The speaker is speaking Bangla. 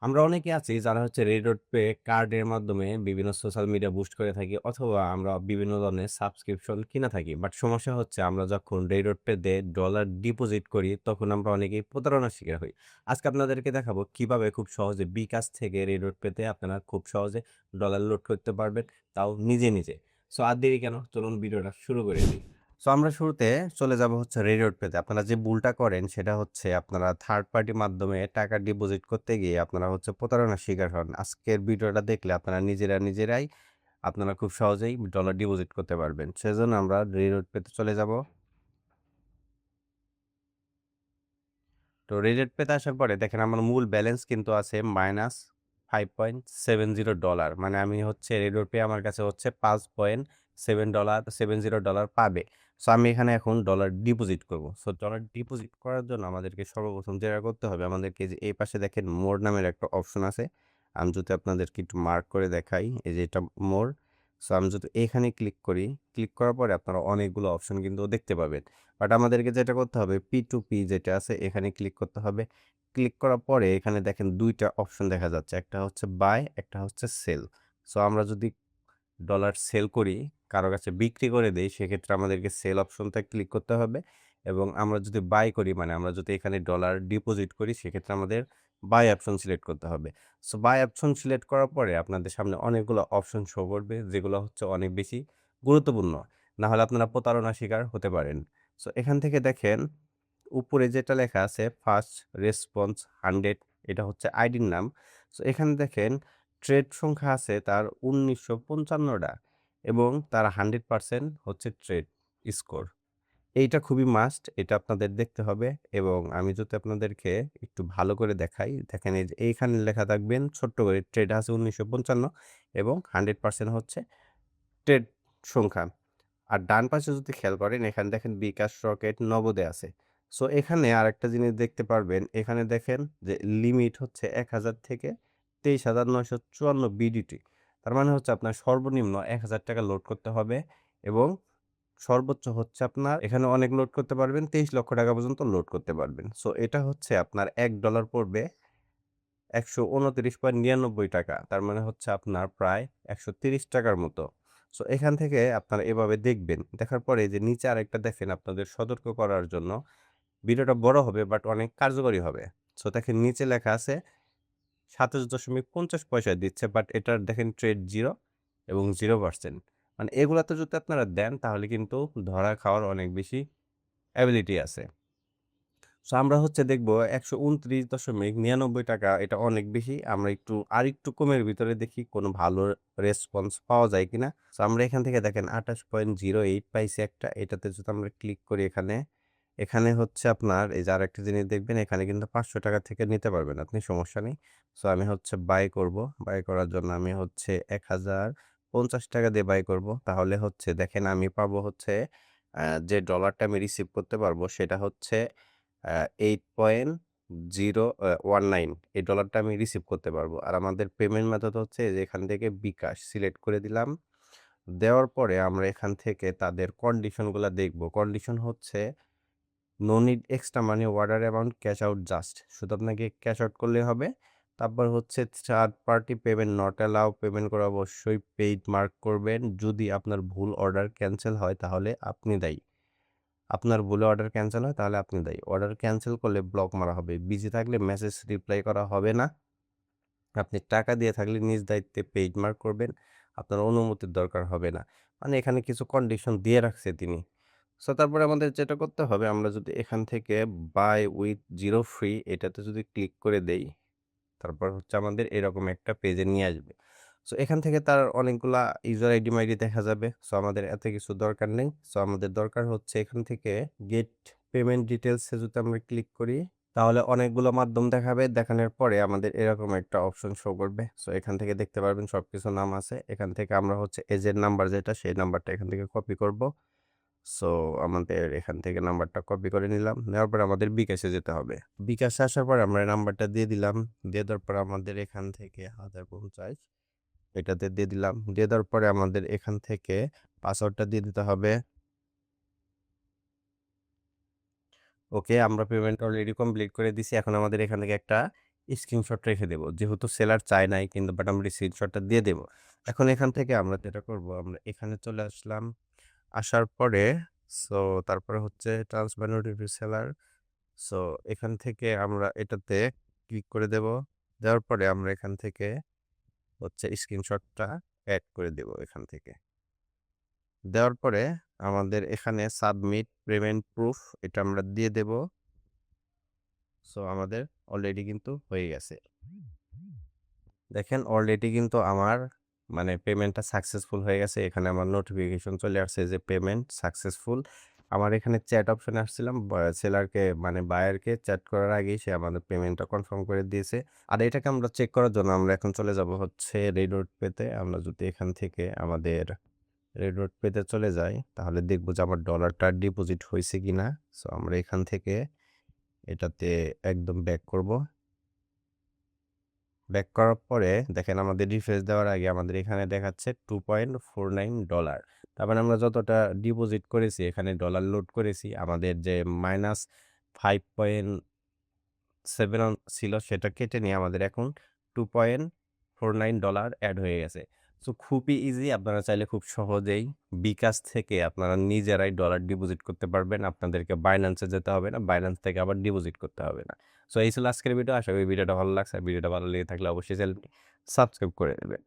আমরা অনেকে আছি যারা হচ্ছে রেডিওট পে কার্ডের মাধ্যমে বিভিন্ন সোশ্যাল মিডিয়া বুস্ট করে থাকি অথবা আমরা বিভিন্ন ধরনের সাবস্ক্রিপশন কিনে থাকি। বাট সমস্যা হচ্ছে আমরা যখন রেডিওট পে তে ডলার ডিপোজিট করি তখন আমরা অনেকেই প্রতারণার শিকার হই। আজকে আপনাদেরকে দেখাবো কিভাবে খুব সহজে বিকাশ থেকে রেডিওট পেতে আপনারা খুব সহজে ডলার লোড করতে পারবেন, তাও নিজে, নিজে। সো আর দেরি কেন? চলুন ভিডিওটা শুরু করে দিই। সো আমরা শুরুতে চলে যাব হচ্ছে রেডিওট পেতে। আপনারা যে ভুলটা করেন সেটা হচ্ছে আপনারা থার্ড পার্টি মাধ্যমে টাকা ডিপোজিট করতে গিয়ে আপনারা হচ্ছে প্রতারণার শিকার হন। আজকের ভিডিওটা দেখলে আপনারা নিজেরাই আপনারা খুব সহজেই ডলার ডিপোজিট করতে পারবেন। সেজন্য আমরা রেডিওট পেতে চলে যাব। তো রেডিওট পেতে আসার পরে দেখেন আমার মূল ব্যালেন্স কিন্তু আছে -$5.70। মানে আমি হচ্ছে রেডিওট পে আমার কাছে হচ্ছে $5.70 পাবে। সো আমি এখানে এখন ডলার ডিপোজিট করব। সো ডলার ডিপোজিট করার জন্য আমাদেরকে সর্বপ্রথম যেটা করতে হবে আমাদেরকে যে এই পাশে দেখেন মোর নামের একটা অপশন আছে। আমি যদি আপনাদেরকে একটু মার্ক করে দেখাই, এই যে এটা মোর। সো আমি যদি এখানে ক্লিক করি, ক্লিক করার পরে আপনারা অনেকগুলো অপশন কিন্তু দেখতে পাবেন। বাট আমাদেরকে যেটা করতে হবে P2P যেটা আছে এখানে ক্লিক করতে হবে। ক্লিক করার পরে এখানে দেখেন ২ টা অপশন দেখা যাচ্ছে। একটা হচ্ছে বাই, একটা হচ্ছে সেল। সো আমরা যদি ডলার সেল করি, কারো কাছে বিক্রি করে দেই, সেক্ষেত্রে আমাদেরকে সেল অপশনটা ক্লিক করতে হবে এবং আমরা যদি বাই করি মানে আমরা যদি এখানে ডলার ডিপোজিট করি, সেক্ষেত্রে আমাদের বাই অপশন সিলেক্ট করতে হবে। সো বাই অপশন সিলেক্ট করার পরে আপনাদের সামনে অনেকগুলো অপশন শো করবে, যেগুলো হচ্ছে অনেক বেশি গুরুত্বপূর্ণ। না হলে আপনারা প্রতারণার শিকার হতে পারেন। সো এখান থেকে দেখেন উপরে যেটা লেখা আছে ফার্স্ট রেসপন্স 100, এটা হচ্ছে আইডির নাম। সো এখানে দেখেন ট্রেড সংখ্যা আছে তার ১৯৫৫টা এবং তার 100% হচ্ছে ট্রেড স্কোর। এইটা খুবই মাস্ট, এটা আপনাদের দেখতে হবে এবং আমি যদি আপনাদেরকে একটু ভালো করে দেখাই, দেখেন এই যে এইখানে লেখা থাকবেন ছোট্ট করে ট্রেড আছে ১৯৫৫ এবং 100% হচ্ছে ট্রেড সংখ্যা। আর ডান পাশে যদি খেয়াল করেন এখানে দেখেন বিকাশ, রকেট, নগদে আছে। সো এখানে আরেকটা জিনিস দেখতে পারবেন, এখানে দেখেন যে লিমিট হচ্ছে ১,০০০ থেকে ২৩,৯৫৪ বিডিটি। তার মানে হচ্ছে আপনার সর্বনিম্ন ৳১,০০০ লোড করতে হবে এবং সর্বোচ্চ হচ্ছে আপনার এখানে অনেক লোড করতে পারবেন, ৳২৩,০০,০০০ পর্যন্ত লোড করতে পারবেন। সো এটা হচ্ছে আপনার $১ পড়বে ৳১২৯.৯৯। তার মানে হচ্ছে আপনার প্রায় ৳১৩০ মতো। সো এখান থেকে আপনারা এভাবে দেখবেন। দেখার পরে এই যে নিচে আরেকটা দেখেন আপনাদের সতর্ক করার জন্য। ভিডিওটা বড় হবে বাট অনেক কার্যকরী হবে। সো দেখেন নিচে লেখা আছে ২৭.৫০ দিচ্ছে বাট এটার দেখেন ট্রেড 0 এবং 0%। মানে এগুলাতে যদি আপনারা দেন তাহলে কিন্তু ধরা খাওয়ার অনেক বেশি এবিলিটি আছে। সো আমরা হচ্ছে দেখব ৳১২৯.৯৯, এটা অনেক বেশি। আমরা আরেকটু কমের ভিতরে দেখি কোনো ভালো রেসপন্স পাওয়া যায় কিনা। সো আমরা এখান থেকে দেখেন ২৮.০৮ পাইছি একটা। এটাতে যদি আমরা ক্লিক করি এখানে, এখানে হচ্ছে আপনার এই যে আরেকটা জিনিস দেখবেন এখানে কিন্তু ৳৫০০ থেকে নিতে পারবেন আপনি, সমস্যা নেই। সো আমি হচ্ছে বাই করব। বাই করার জন্য আমি হচ্ছে ৳১,০৫০ দিয়ে বাই করব। তাহলে হচ্ছে দেখেন আমি পাবো হচ্ছে যে ডলারটা আমি রিসিভ করতে পারবো সেটা হচ্ছে 8.019, এই ডলারটা আমি রিসিভ করতে পারবো। আর আমাদের পেমেন্ট মেথড হচ্ছে যে এখান থেকে বিকাশ সিলেক্ট করে দিলাম। দেওয়ার পরে আমরা এখান থেকে তাদের কন্ডিশনগুলা দেখব। কন্ডিশন হচ্ছে no need extra money order amount cash out just. শুধু আপনাকে ক্যাশ আউট করলেই হবে। তারপর হচ্ছে third party payment not allow, payment করা অবশ্যই পেইড মার্ক করবেন। যদি আপনার ভুল অর্ডার ক্যানসেল হয় তাহলে আপনি দায়ী। আপনার ভুলে অর্ডার ক্যানসেল হয় তাহলে আপনি দায়ী। অর্ডার ক্যানসেল করলে ব্লক মারা হবে। বিজি থাকলে মেসেজ রিপ্লাই করা হবে না। আপনি টাকা দিয়ে থাকলে নিজ দায়িত্বে পেইড মার্ক করবেন। আপনার অনুমতির দরকার হবে না। মানে এখানে কিছু কন্ডিশন দিয়ে রাখছে তিনি। সো তারপরে আমাদের যেটা করতে হবে আমরা যদি এখান থেকে বাই উইথ জিরো ফ্রি এটাতে যদি ক্লিক করে দেই, তারপর হচ্ছে আমাদের এরকম একটা পেজে নিয়ে আসবে। সো এখান থেকে তার অনেকগুলা ইউজার আইডি মাইডি দেখা যাবে। সো আমাদের এত কিছু দরকার নেই। সো আমাদের দরকার হচ্ছে এখান থেকে গেট পেমেন্ট ডিটেইলস এ যদি আমরা ক্লিক করি, তাহলে অনেকগুলো মাধ্যম দেখাবে। দেখানোর পরে আমাদের এরকম একটা অপশন শো করবে। সো এখান থেকে দেখতে পারবেন সবকিছু নাম আছে। এখান থেকে আমরা হচ্ছে এজেন্ট নাম্বার যেটা সেই নাম্বারটা এখান থেকে কপি করব। সো আমাদের এখান থেকে নাম্বারটা কপি করে নিলাম। নেওয়ার পর আমাদের বিকাশে যেতে হবে। বিকাশে আসার পর আমরা এই নাম্বারটা দিয়ে দিলাম। দিয়ে দেওয়ার পর আমাদের এখান থেকে ১,০৫০ এটাতে দিয়ে দিলাম। দিয়ে দেওয়ার পরে আমাদের এখান থেকে পাসওয়ার্ডটা দিয়ে দিতে হবে। ওকে, আমরা পেমেন্ট অলরেডি কমপ্লিট করে দিছি। এখন আমাদের এখান থেকে একটা স্ক্রিনশট রেখে দেব। যেহেতু সেলার চায় নাই কিন্তু বাট আমরা স্ক্রিনশটটা দিয়ে দেব। এখন এখান থেকে আমরা যেটা করব, আমরা এখানে চলে আসলাম। আসার পরে সো তারপরে হচ্ছে ট্রান্সফার নোটিফিকেশন সেলার। সো এখান থেকে আমরা এটাতে ক্লিক করে দেব। দেওয়ার পরে আমরা এখান থেকে হচ্ছে স্ক্রিনশটটা এড করে দেব এখান থেকে। দেওয়ার পরে আমাদের এখানে সাবমিট পেমেন্ট প্রুফ এটা আমরা দিয়ে দেব। সো আমাদের অলরেডি কিন্তু হয়ে গেছে। দেখেন অলরেডি কিন্তু আমার মানে পেমেন্টটা সাকসেসফুল হয়ে গেছে। এখানে আমার নোটিফিকেশন চলে আসছে যে পেমেন্ট সাকসেসফুল। আমার এখানে চ্যাট অপশনে আসছিলাম সেলারকে মানে বায়ারকে চ্যাট করার আগেই সে আমাদের পেমেন্টটা কনফার্ম করে দিয়েছে। আর এটাকে আমরা চেক করার জন্য আমরা এখন চলে যাব হচ্ছে রেডনোট পেতে। আমরা যদি এখান থেকে আমাদের রেডনোট পেতে চলে যাই তাহলে দেখব যে আমার ডলারটা ডিপোজিট হয়েছে কিনা। সো আমরা এখান থেকে এটাতে একদম ব্যাক করব। ব্যাক করার পরে দেখেন আমাদের রিফ্রেশ দেওয়ার আগে আমাদের এখানে দেখাচ্ছে $2.49। তার মানে আমরা যতটা ডিপোজিট করেছি এখানে ডলার লোড করেছি আমাদের যে -5.7 ছিল সেটা কেটে নিয়ে আমাদের এখন $2.49 অ্যাড হয়ে গেছে। সো খুবই ইজি, আপনারা চাইলে খুব সহজেই বিকাশ থেকে আপনারা নিজেরাই ডলার ডিপোজিট করতে পারবেন। আপনাদেরকে বাইন্যান্সে যেতে হবে না, বাইন্যান্স থেকে আবার ডিপোজিট করতে হবে না। সো এই ছিল আজকের ভিডিও। আশা করি ভিডিওটা ভালো লাগছে। ভিডিওটা ভালো লেগে থাকলে অবশ্যই চ্যানেলটি সাবস্ক্রাইব করে দেবেন।